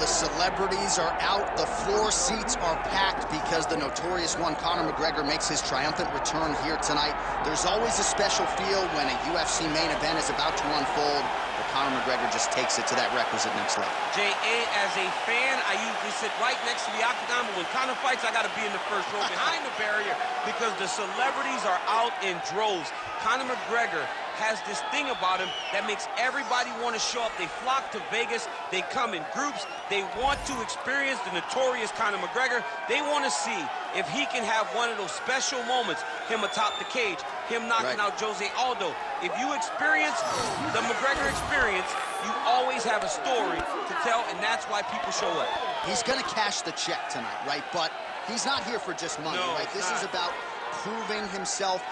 the celebrities are out, the floor seats are packed because the notorious one, Conor McGregor, makes his triumphant return here tonight. There's always a special feel when a UFC main event is about to unfold, but Conor McGregor just takes it to that requisite next level. J.A., as a fan, I usually sit right next to the octagon, but when Conor fights, I got to be in the first row behind the barrier because the celebrities are out in droves. Conor McGregor has this thing about him that makes everybody want to show up. They flock to Vegas. They come in groups. They want to experience the notorious Conor McGregor. They want to see if he can have one of those special moments, him atop the cage, him knocking out Jose Aldo. If you experience the McGregor experience, you always have a story to tell, and that's why people show up. He's going to cash the check tonight, right? But he's not here for just money, right? This is about proving himself,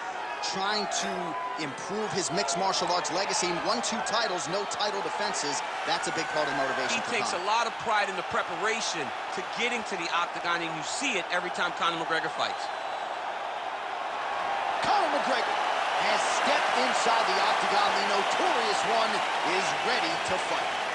trying to improve his mixed martial arts legacy. Won 2 titles, no title defenses. That's a big part of the motivation. He takes a lot of pride in the preparation to getting to the octagon, and you see it every time Conor McGregor fights. Conor McGregor has stepped inside the octagon. The notorious one is ready to fight.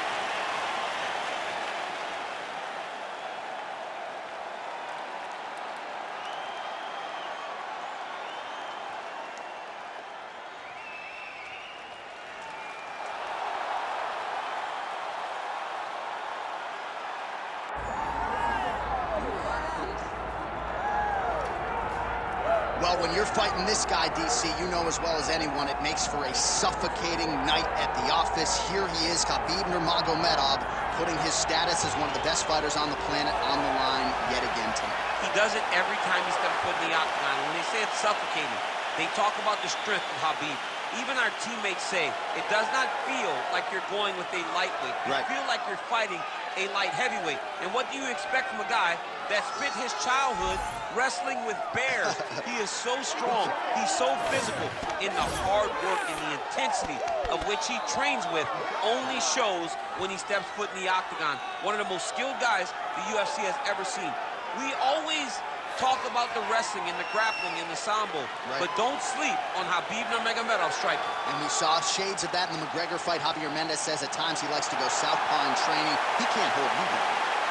Well, when you're fighting this guy, DC, you know as well as anyone, it makes for a suffocating night at the office. Here he is, Khabib Nurmagomedov, putting his status as one of the best fighters on the planet on the line yet again tonight. He does it every time he steps foot in the octagon. When they say it's suffocating, they talk about the strength of Khabib. Even our teammates say it does not feel like you're going with a lightweight. You feel like you're fighting a light heavyweight. And what do you expect from a guy that spent his childhood wrestling with bears? He is so strong, he's so physical, in the hard work and the intensity of which he trains with only shows when he steps foot in the octagon. One of the most skilled guys the UFC has ever seen. We always talk about the wrestling and the grappling and the sambo, but don't sleep on Khabib Nurmagomedov's striking. And we saw shades of that in the McGregor fight. Javier Mendez says at times he likes to go southpaw in training. He can't hold me down.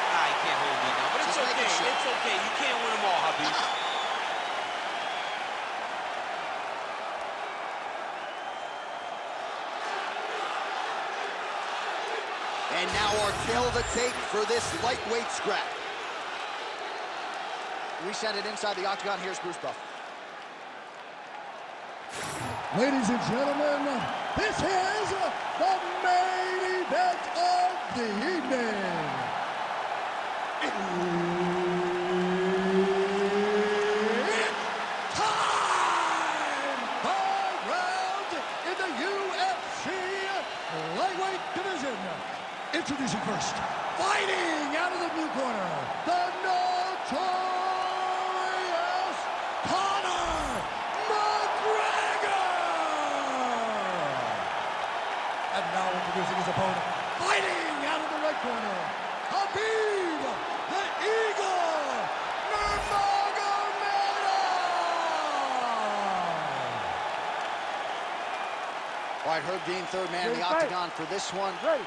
Nah, he can't hold me down, but it's okay. It's okay. You can't win them all, Khabib. And now our tale of the tape for this lightweight scrap. We send it inside the octagon. Here's Bruce Buffer. Ladies and gentlemen, this is the main event of the evening. It's time! 5 rounds in the UFC lightweight division. Introducing first, fighting out of the blue corner, the notorious Conor McGregor! And now introducing his opponent, fighting out of the red corner, Khabib, the Eagle, Nurmagomedov! All right, Herb Dean, third man in the octagon for this one. Ready.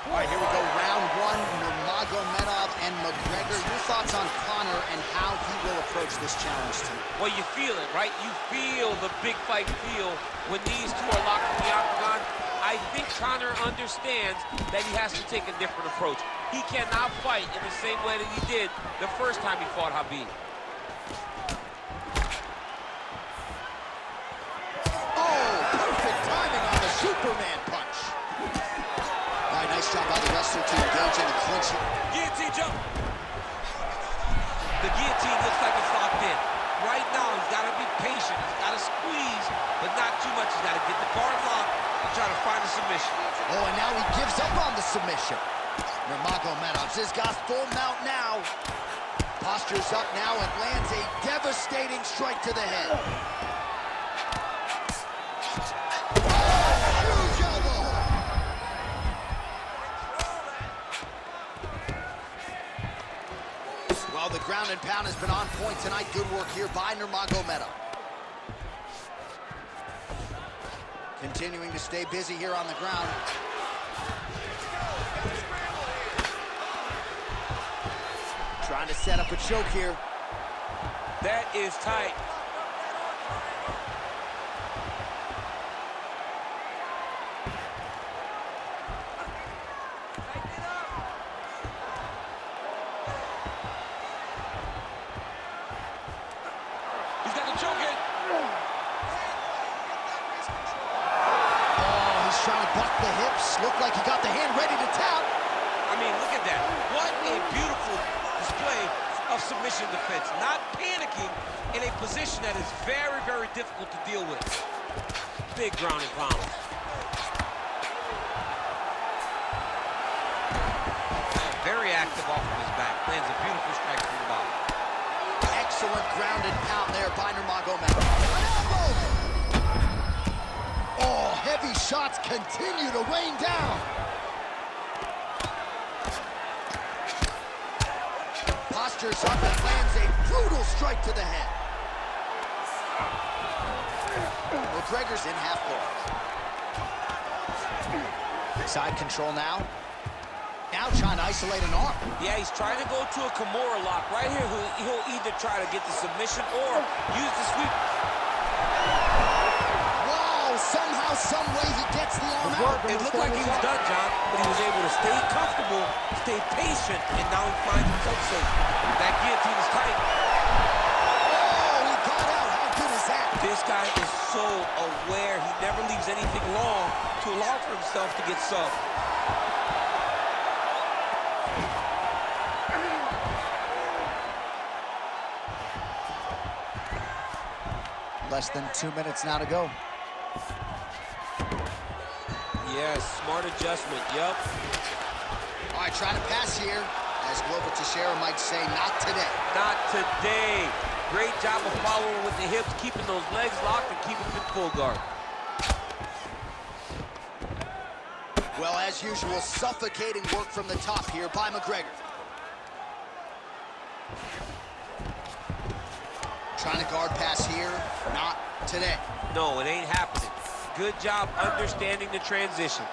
All right, here we go, round 1, Nurmagomedov and McGregor. Your thoughts on Conor and how he will approach this challenge tonight? Well, you feel it, right? You feel the big fight feel when these two are locked in the octagon. I think Conor understands that he has to take a different approach. He cannot fight in the same way that he did the first time he fought Khabib. Oh, perfect timing on the Superman punch. All right, nice job by the wrestler to engage in the clinch. Guillotine jump. The guillotine looks like it's locked in. Right now, he's got to be patient. He's got to squeeze, but not too much. He's got to get the guard locked and try to find a submission. Oh, and now he gives up on the submission. Nurmagomedov has got full mount now. Postures up now and lands a devastating strike to the head. Huge elbow. Well, the ground and pound has been on point tonight. Good work here by Nurmagomedov. Continuing to stay busy here on the ground. Trying to set up a choke here. That is tight. He's got the choke in. Oh, he's trying to buck the hips. Looked like he got the hand ready to tap. I mean, look at that. What a beautiful display of submission defense. Not panicking in a position that is very, very difficult to deal with. Big ground and pound. Very active off of his back. Lands a beautiful strike from the bottom. Excellent ground and pound there by Nurmagomedov. An elbow! Oh, heavy shots continue to rain down. Postures up and lands a brutal strike to the head. McGregor's in half guard. Side control now. Now trying to isolate an arm. Yeah, he's trying to go to a Kimura lock. Right here, he'll either try to get the submission or use the sweep. Wow, somehow, some way he gets the arm out. It looked like he was done, John, but he was able to stay comfortable, stay patient, and now he finds himself safe. That guillotine is tight. Oh, he got out. How good is that? This guy is so aware. He never leaves anything long to allow for himself to get subbed. Less than 2 minutes now to go. Yes, smart adjustment, yep. All right, trying to pass here. As Glover Teixeira might say, not today. Not today. Great job of following with the hips, keeping those legs locked and keeping them in full guard. Well, as usual, suffocating work from the top here by McGregor. Trying to guard pass here, not today. No, it ain't happening. Good job understanding the transitions.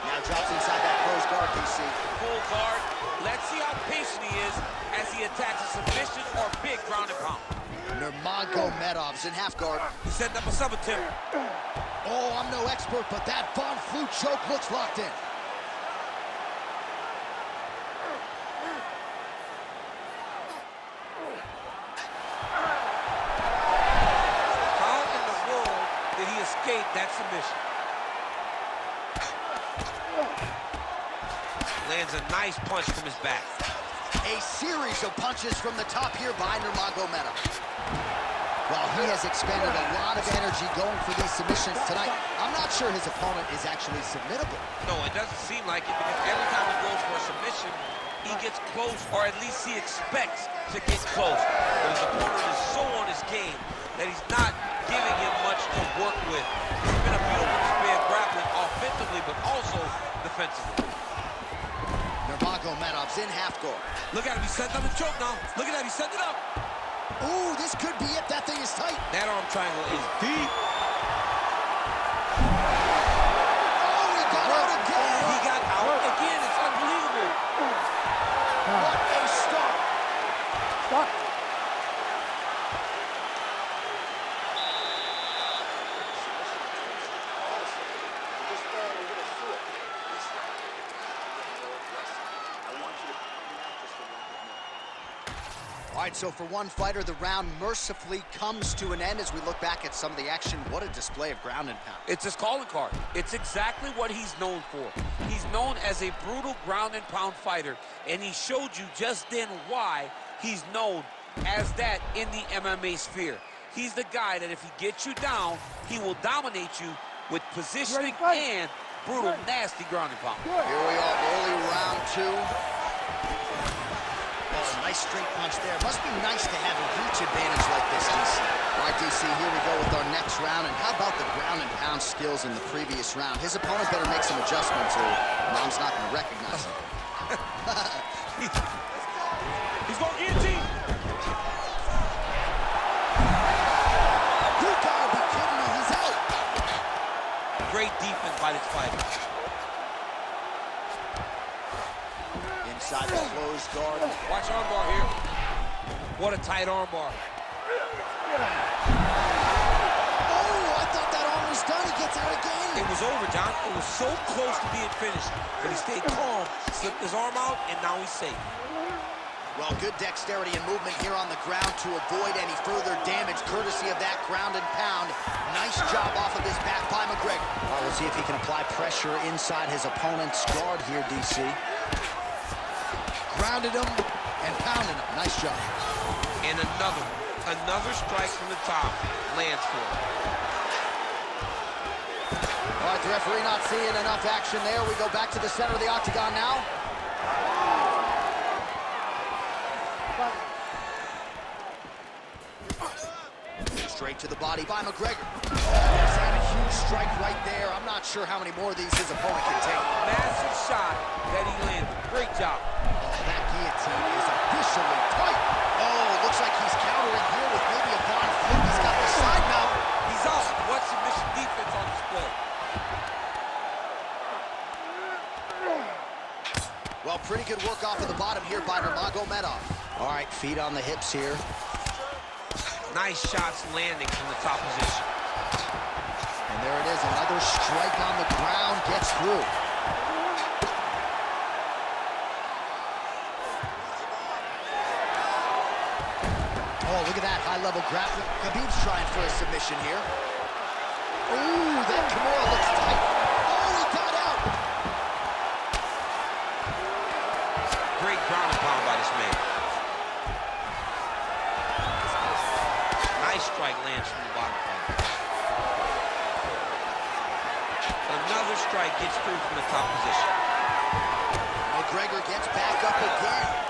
Now drops inside that closed guard, DC. Full guard. Let's see how patient he is as he attacks a submission or big ground and pound. Nurmagomedov's in half guard. He's setting up a sub attempt. Oh, I'm no expert, but that Von Flute choke looks locked in. That submission. Lands a nice punch from his back. A series of punches from the top here by Nurmagomedov. Well, he has expended a lot of energy going for these submissions tonight. I'm not sure his opponent is actually submittable. No, it doesn't seem like it, because every time he goes for a submission, he gets close, or at least he expects to get close. But his opponent is so on his game that he's not giving him much to work with. It's been a beautiful display of grappling offensively, but also defensively. Nurmagomedov's in half guard. Look at him, he's setting up the choke now. Look at that, he's setting it up. Ooh, this could be it. That thing is tight. That arm triangle is deep. Oh, he got out again. He got out again. It's unbelievable. What a start. Stop. All right, so for one fighter, the round mercifully comes to an end as we look back at some of the action. What a display of ground and pound. It's his calling card. It's exactly what he's known for. He's known as a brutal ground and pound fighter, and he showed you just then why he's known as that in the MMA sphere. He's the guy that if he gets you down, he will dominate you with positioning and brutal, nasty ground and pound. Here we are, early round two. Oh, nice straight punch there. Must be nice to have a reach advantage like this, DC. All right, DC, here we go with our next round. And how about the ground and pound skills in the previous round? His opponent better make some adjustments or Mom's not going to recognize him. He's going guillotine. You gotta be kidding me, he's out. Great defense by this fighter. Inside the closed guard. Watch armbar here. What a tight armbar. Oh, I thought that arm was done. He gets out again. It was over, John. It was so close to being finished, but he stayed calm, slipped his arm out, and now he's safe. Well, good dexterity and movement here on the ground to avoid any further damage, courtesy of that ground and pound. Nice job off of his back by McGregor. Well, we'll see if he can apply pressure inside his opponent's guard here, DC. Grounded him and pounded him. Nice job. And another strike from the top lands for him. All right, the referee not seeing enough action there. We go back to the center of the octagon now. Straight to the body by McGregor. Oh, and a huge strike right there. I'm not sure how many more of these his opponent can take. Massive shot that he landed. Great job. Oh, that guillotine is officially tight. Oh, looks like he's countering here with maybe a Von Flip. He's got the side mount. He's out. What submission defense on display. Well, pretty good work off of the bottom here by Nurmagomedov. All right, feet on the hips here. Nice shots landing from the top position. And there it is, another strike on the ground, gets through. Oh, look at that high-level grappling. Khabib's trying for a submission here. Ooh, that Kimura looks tight. Oh, he got out. Great ground and pound by this man. Nice strike lands from the bottom part. Another strike gets through from the top position. McGregor gets back up again.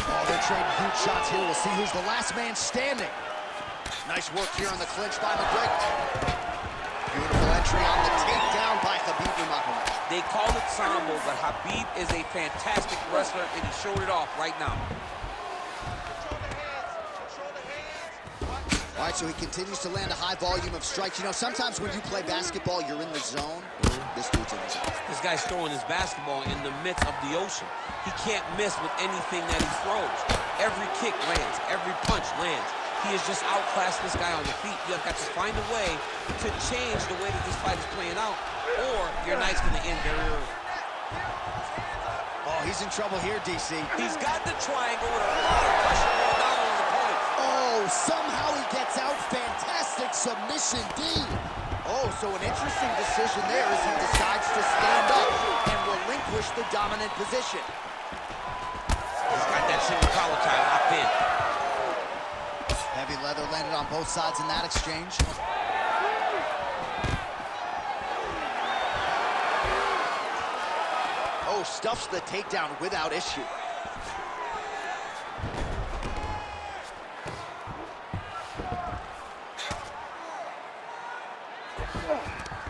Oh, they're trading huge shots here. We'll see who's the last man standing. Nice work here on the clinch by McGregor. Beautiful entry on the takedown by Khabib Nurmagomedov. They call it Sambo, but Khabib is a fantastic wrestler, and he showed it off right now. All right, so he continues to land a high volume of strikes. You know, sometimes when you play basketball, you're in the zone. This dude's in the zone. This guy's throwing his basketball in the midst of the ocean. He can't miss with anything that he throws. Every kick lands. Every punch lands. He is just outclassed this guy on the feet. You have got to find a way to change the way that this fight is playing out, or your night's going to end very early. Oh, he's in trouble here, DC. He's got the triangle with a lot of pressure going down on his opponent. Oh, somehow he gets out. Fantastic submission, D. Oh, so an interesting decision there as he decides to stand up and relinquish the dominant position. He's got that single collar tie locked in. Heavy leather landed on both sides in that exchange. Oh, stuffs the takedown without issue.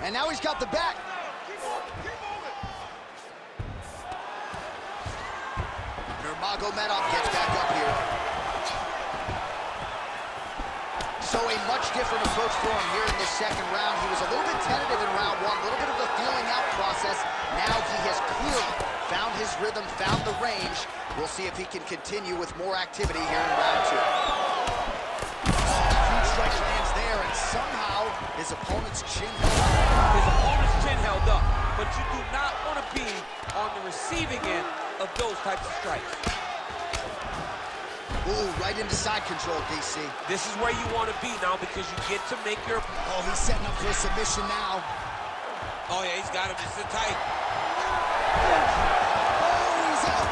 And now he's got the back. Nurmagomedov gets back up here. So a much different approach for him here in this second round. He was a little bit tentative in round one, a little bit of a feeling out process. Now he has clearly found his rhythm, found the range. We'll see if he can continue with more activity here in round two. Huge strike lands there, and somehow his opponent's chin held up. His opponent's chin held up, but you do not want to be on the receiving end of those types of strikes. Ooh, right into side control, DC. This is where you want to be now because you get to make your... Oh, he's setting up for a submission now. Oh, yeah, he's got him. It's so tight. Oh, he's out.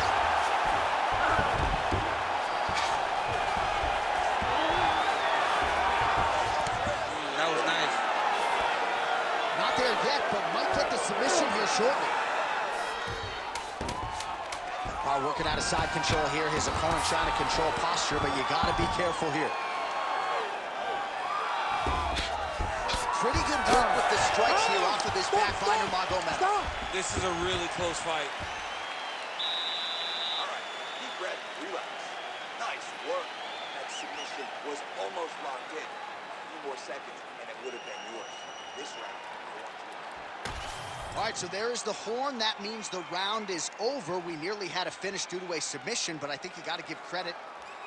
That was nice. Not there yet, but might get the submission here shortly. Working out of side control here. His opponent trying to control posture, but you got to be careful here. Pretty good work with the strikes here off of his back by Nurmagomedov. This is a really close fight. All right, deep breath, relax. Nice work. That submission was almost locked in. A few more seconds, and it would have been yours. This round, I want you. All right, so there is the horn. That means the round is over. We nearly had a finish due to a submission, but I think you got to give credit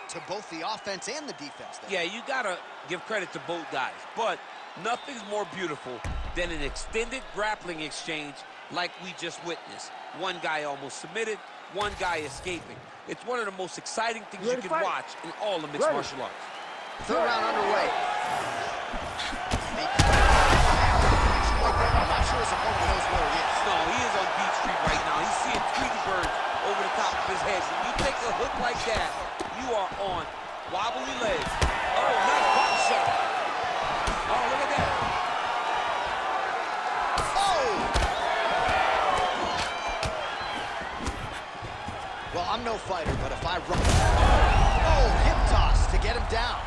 to both the offense and the defense there. Yeah, you got to give credit to both guys, but nothing's more beautiful than an extended grappling exchange like we just witnessed. One guy almost submitted, one guy escaping. It's one of the most exciting things you can watch in all of mixed martial arts. Third round underway. I'm not sure his opponent knows where he is. No, he is on Beach Street right now. He's seeing Tweety birds over the top of his head. When you take a hook like that, you are on wobbly legs. Oh, nice body shot. Oh, look at that. Oh! Well, I'm no fighter, but if I run... Oh, hip toss to get him down.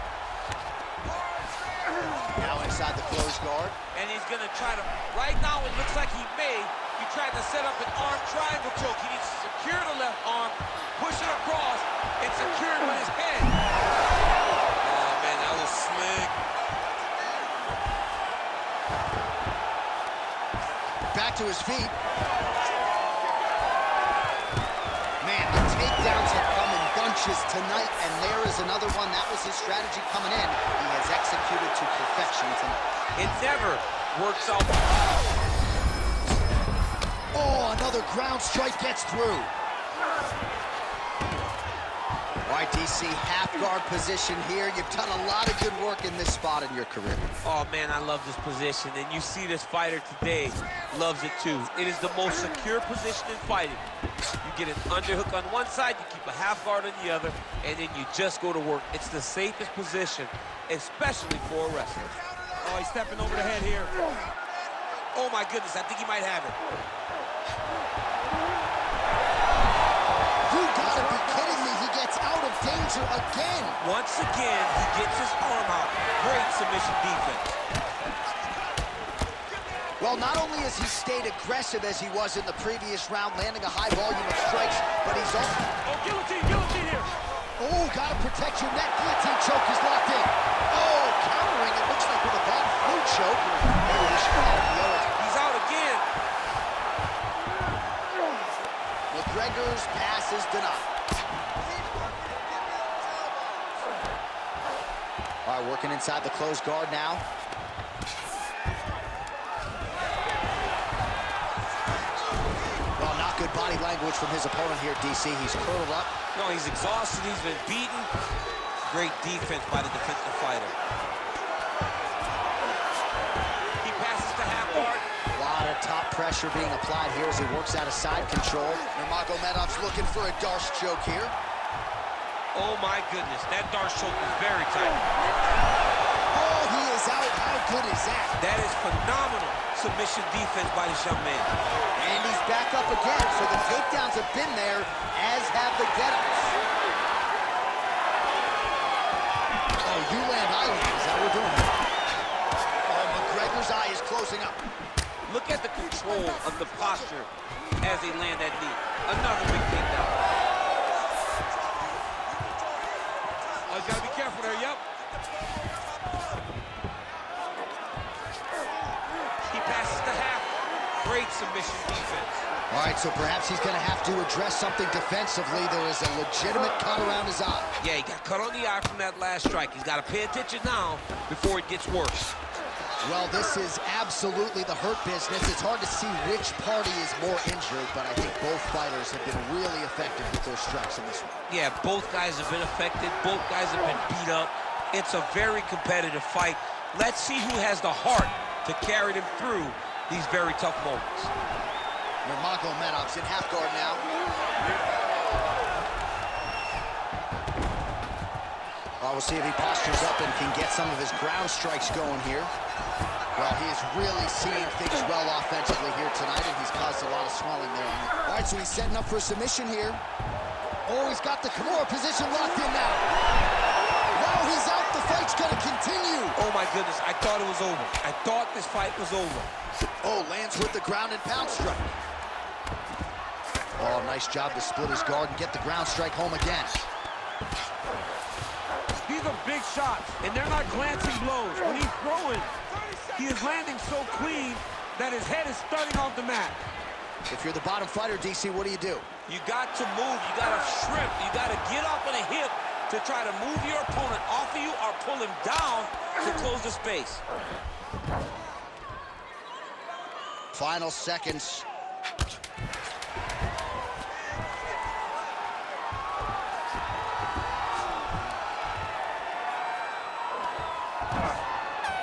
Now inside the closed guard. And he's going to try to... Right now, it looks like he may be trying to set up an arm triangle choke. He needs to secure the left arm, push it across, and secure it with his head. Oh, man, that was slick. Back to his feet. Man, the takedowns have come in bunches tonight, and there is another one. That was his strategy coming in. He has executed to perfection tonight. It never works out. Oh, another ground strike gets through. All right, DC, half guard position here. You've done a lot of good work in this spot in your career. Oh, man, I love this position. And you see this fighter today loves it, too. It is the most secure position in fighting. You get an underhook on one side, you keep a half guard on the other, and then you just go to work. It's the safest position, especially for a wrestler. Oh, he's stepping over the head here. Oh, my goodness, I think he might have it. You gotta be kidding me. He gets out of danger again. Once again, he gets his arm out. Great submission defense. Well, not only has he stayed aggressive as he was in the previous round, landing a high volume of strikes, but he's also... Oh, guillotine here. Oh, gotta protect your neck. Guillotine choke is locked in. Oh, countering, it looks like with a bad foot choke. He's out again. McGregor's pass is denied. All right, working inside the closed guard now. Well, not good body language from his opponent here, DC. He's curled up. No, he's exhausted. He's been beaten. Great defense by the defensive fighter. He passes to half guard. A lot of top pressure being applied here as he works out of side control. Nurmagomedov's looking for a Darce choke here. Oh, my goodness. That Darce choke is very tight. Oh, he is out. How good is that? That is phenomenal submission defense by this young man. And he's back up again, so the takedowns have been there, as have the get-ups. Oh, you land, I land. Is that what we're doing? Oh, McGregor's eye is closing up. Look at the control of the posture as they land that knee. Another big takedown. Oh, he's got to be careful there, yep. He passes to half. Great submission defense. All right, so perhaps he's going to have to address something defensively. There is a legitimate cut around his eye. Yeah, he got cut on the eye from that last strike. He's got to pay attention now before it gets worse. Well, this is absolutely the hurt business. It's hard to see which party is more injured, but I think both fighters have been really effective with their strikes in this one. Yeah, both guys have been affected. Both guys have been beat up. It's a very competitive fight. Let's see who has the heart to carry them through these very tough moments. Nurmagomedov's in half guard now. Well, we'll see if he postures up and can get some of his ground strikes going here. Well, he is really seeing things well offensively here tonight, and he's caused a lot of swelling there. All right, so he's setting up for a submission here. Oh, he's got the Kimura position locked in now. Now he's out. The fight's going to continue. Oh, my goodness. I thought it was over. I thought this fight was over. Oh, lands with the ground and pound strike. Oh, nice job to split his guard and get the ground strike home again. These are big shots, and they're not glancing blows. When he's throwing, he is landing so clean, that his head is starting off the mat. If you're the bottom fighter, DC, what do you do? You got to move. You got to shrimp. You got to get up on a hip to try to move your opponent off of you or pull him down to close the space. Final seconds.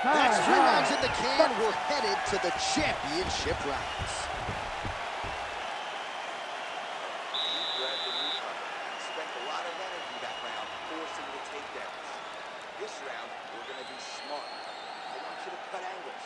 That's 3 rounds in the can. We're headed to the championship rounds. Spent a lot of energy that round forcing the takedowns. This round, we're going to be smart. I want you to cut angles.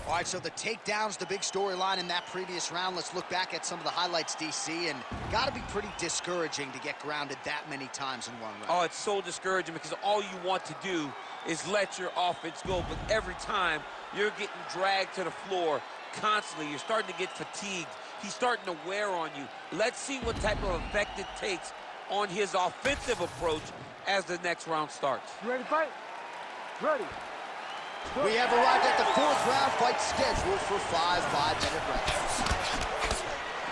All right, so the takedowns, the big storyline in that previous round. Let's look back at some of the highlights, DC, and got to be pretty discouraging to get grounded that many times in one round. Oh, it's so discouraging because all you want to do is let your offense go, but every time you're getting dragged to the floor constantly. You're starting to get fatigued. He's starting to wear on you. Let's see what type of effect it takes on his offensive approach as the next round starts. You ready to fight? Ready. We have arrived at the 4th round fight scheduled for 5 5-minute rounds.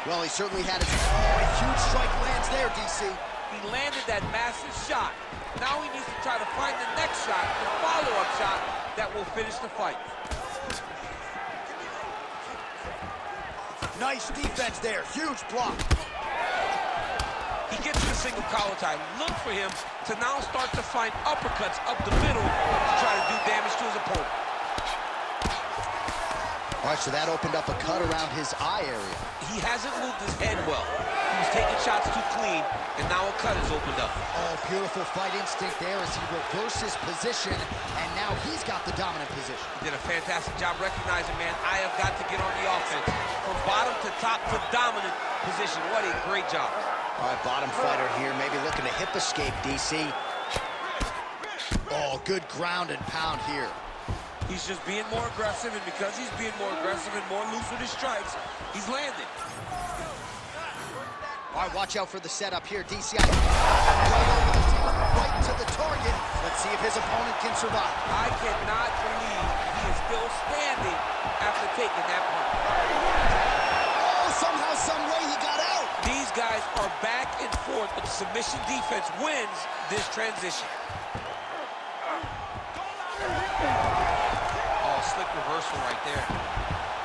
Well, he certainly had his a huge strike lands there, DC. He landed that massive shot. Now he needs to try to find the next shot, the follow-up shot that will finish the fight. Nice defense there, huge block. He gets to the single collar tie. Look for him to now start to find uppercuts up the middle to try to do damage to his opponent. All right, so that opened up a cut around his eye area. He hasn't moved his head well. He was taking shots too clean, and now a cut has opened up. Oh, beautiful fight instinct there as he reverses position, and now he's got the dominant position. He did a fantastic job recognizing, man, I have got to get on the offense. From bottom to top to dominant position. What a great job. All right, bottom fighter here, maybe looking to hip escape, DC. Oh, good ground and pound here. He's just being more aggressive, and because he's being more aggressive and more loose with his strikes, he's landing. All right, watch out for the setup here, DC. Right over the top, right to the target. Let's see if his opponent can survive. I cannot believe he is still standing after taking that punch. Oh, somehow, some way he got out. These guys are back and forth, but the submission defense wins this transition. Slick reversal right there.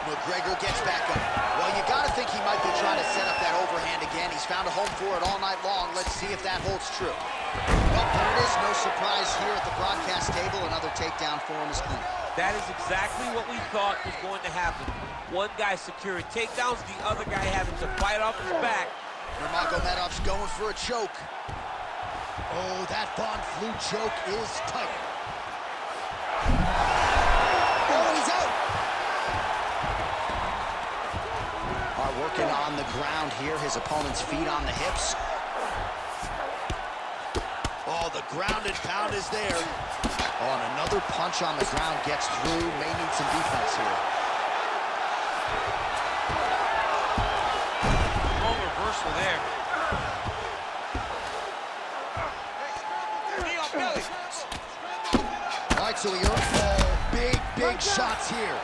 McGregor gets back up. Well, you got to think he might be trying to set up that overhand again. He's found a home for it all night long. Let's see if that holds true. Well, there it is. No surprise here at the broadcast table. Another takedown for him is clean. That is exactly what we thought was going to happen. One guy securing takedowns, the other guy having to fight off his back. Nurmagomedov's going for a choke. Oh, that Von Flue choke is tight. Working on the ground here, his opponent's feet on the hips. Oh, the ground and pound is there. Oh, and another punch on the ground gets through. May need some defense here. Long reversal there. Knee on belly. All right, so he earned big shots here.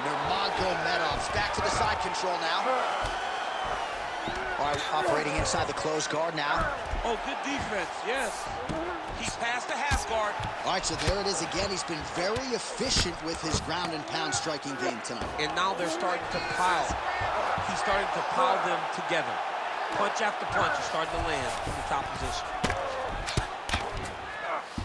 Nurmagomedov's back to the side control now. All right, operating inside the closed guard now. Oh, good defense, yes. He's past the half guard. All right, so there it is again. He's been very efficient with his ground and pound striking game tonight. And now they're starting to pile. He's starting to pile them together. Punch after punch is starting to land in the top position.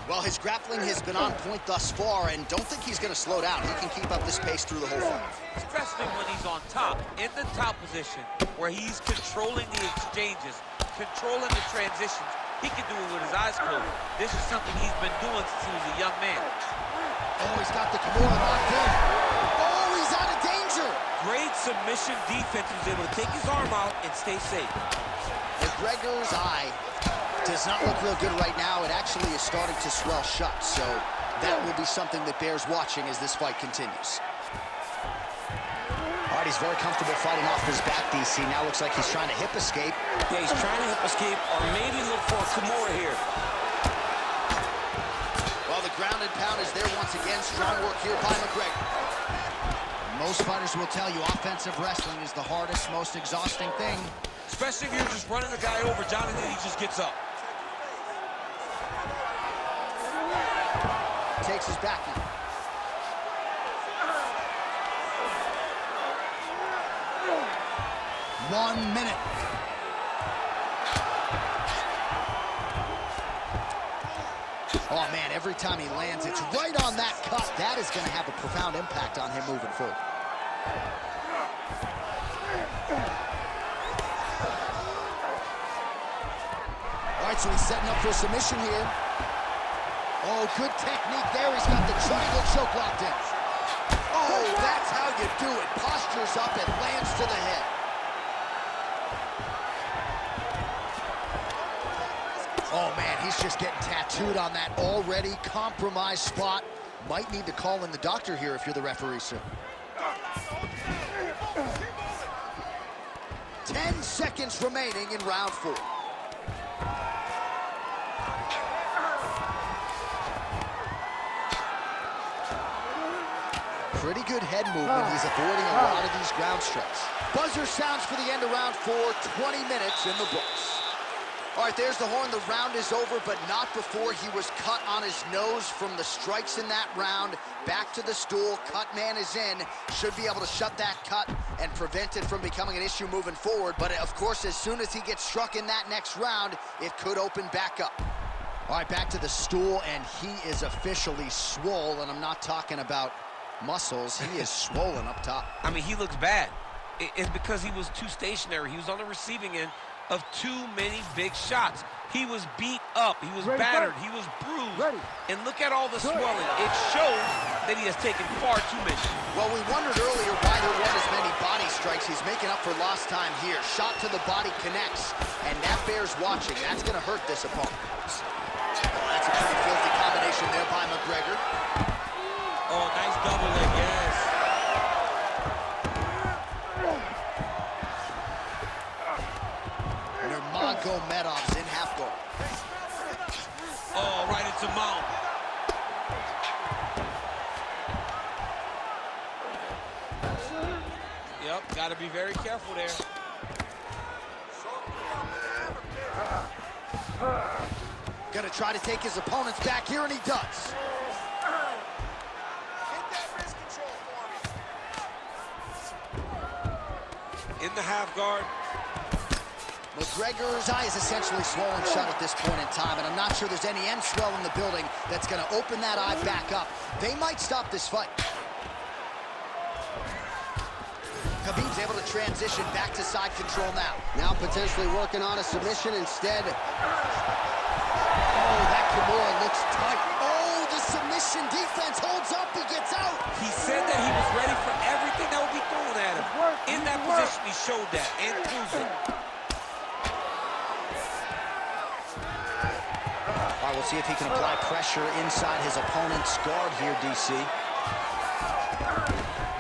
Well, his grappling has been on point thus far, and don't think he's going to slow down. He can keep up this pace through the whole fight. Especially when he's on top, in the top position, where he's controlling the exchanges, controlling the transitions. He can do it with his eyes closed. This is something he's been doing since he was a young man. Oh, he's got the Kimura locked in. Oh, he's out of danger. Great submission defense. He was able to take his arm out and stay safe. McGregor's eye does not look real good right now. It actually is starting to swell shut, so that will be something that bears watching as this fight continues. All right, he's very comfortable fighting off his back, DC. Now looks like he's trying to hip escape. Yeah, he's trying to hip escape or maybe look for a Kimura here. Well, the ground and pound is there once again. Strong work here by McGregor. Most fighters will tell you offensive wrestling is the hardest, most exhausting thing. Especially if you're just running the guy over, Jonathan, he just gets up. Takes his back now. One minute. Oh, man, every time he lands, it's right on that cut. That is going to have a profound impact on him moving forward. All right, so he's setting up for a submission here. Oh, good technique there. He's got the triangle choke locked in. Oh, that's how you do it. Postures up and lands to the head. Oh, man, he's just getting tattooed on that already compromised spot. Might need to call in the doctor here if you're the referee soon. 10 seconds remaining in round 4. Pretty good head movement. He's avoiding a lot of these ground strikes. Buzzer sounds for the end of round 4. 20 minutes in the books. All right, there's the horn. The round is over, but not before he was cut on his nose from the strikes in that round. Back to the stool. Cut man is in. Should be able to shut that cut and prevent it from becoming an issue moving forward. But, of course, as soon as he gets struck in that next round, it could open back up. All right, back to the stool, and he is officially swole, and I'm not talking about muscles. He is swollen up top. I mean, he looks bad. It's because he was too stationary. He was on the receiving end of too many big shots. He was beat up. He was battered. He was bruised. And look at all the swelling. It shows that he has taken far too many. Well, we wondered earlier why there weren't as many body strikes. He's making up for lost time here. Shot to the body connects, and that bears watching. That's going to hurt this opponent. Oh, that's a pretty filthy combination there by McGregor. Oh, nice double leg, yes. Nurmagomedov's in half guard. Oh, right into mount. Yep, got to be very careful there. Gonna try to take his opponents back here, and he does. In the half guard. McGregor's eye is essentially swollen shut at this point in time, and I'm not sure there's any end swell in the building that's going to open that eye back up. They might stop this fight. Khabib's able to transition back to side control now. Now potentially working on a submission instead. Oh, that Kimura looks tight. Oh, the submission defense holds up. He gets out. He said that he was ready for everything that would be thrown at him. In that position, he showed that and proved it. All right, we'll see if he can apply pressure inside his opponent's guard here, DC.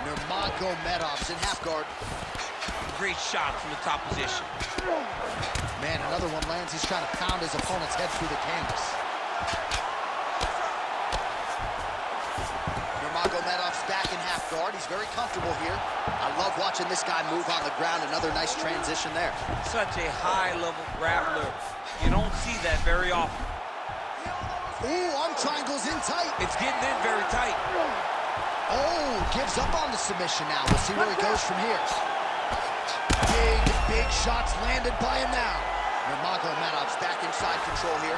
Nurmagomedov's in half guard. Great shot from the top position. Man, another one lands. He's trying to pound his opponent's head through the canvas. Nurmagomedov's back in half guard. He's very comfortable here. I love watching this guy move on the ground. Another nice transition there. Such a high-level grappler. You don't see that very often. Ooh, arm triangle's in tight. It's getting in very tight. Oh, gives up on the submission now. We'll see where he goes from here. Big shots landed by him now. Nurmagomedov's back inside control here.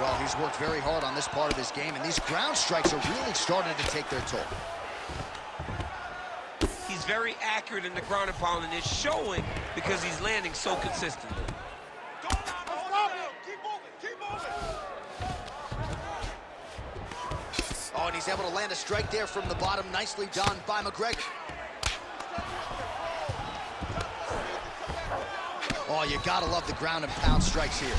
Well, he's worked very hard on this part of his game, and these ground strikes are really starting to take their toll. He's very accurate in the ground and pound, and it's showing because he's landing so consistently. Oh, and he's able to land a strike there from the bottom. Nicely done by McGregor. Oh, you gotta love the ground and pound strikes here.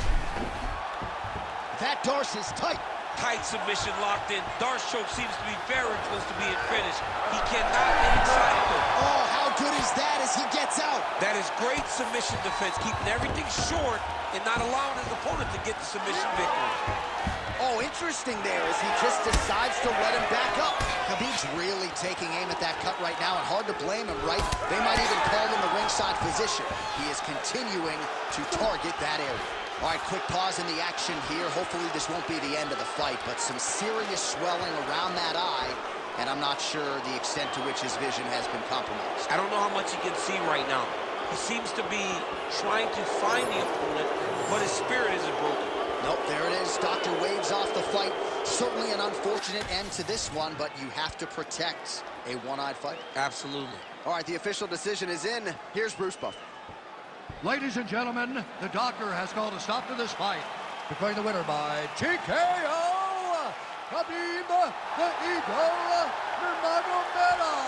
That Darce is tight. Tight submission locked in. Darce choke seems to be very close to being finished. He cannot get inside of it. Oh, how good is that as he gets out? That is great submission defense, keeping everything short and not allowing his opponent to get the submission victory. Oh, interesting there as he just decides to let him back up. Khabib's really taking aim at that cut right now, and hard to blame him, right? They might even call him the ringside physician. He is continuing to target that area. All right, quick pause in the action here. Hopefully this won't be the end of the fight, but some serious swelling around that eye, and I'm not sure the extent to which his vision has been compromised. I don't know how much he can see right now. He seems to be trying to find the opponent, but his spirit isn't broken. Nope, there it is. Doctor waves off the fight. Certainly an unfortunate end to this one, but you have to protect a one-eyed fighter. Absolutely. All right, the official decision is in. Here's Bruce Buffer. Ladies and gentlemen, the doctor has called a stop to this fight, declaring the winner by TKO, Khabib the Eagle Nurmagomedov.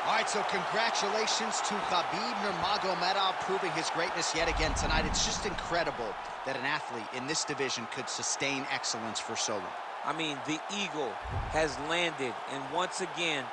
All right, so congratulations to Khabib Nurmagomedov proving his greatness yet again tonight. It's just incredible that an athlete in this division could sustain excellence for so long. I mean, the Eagle has landed, and once again,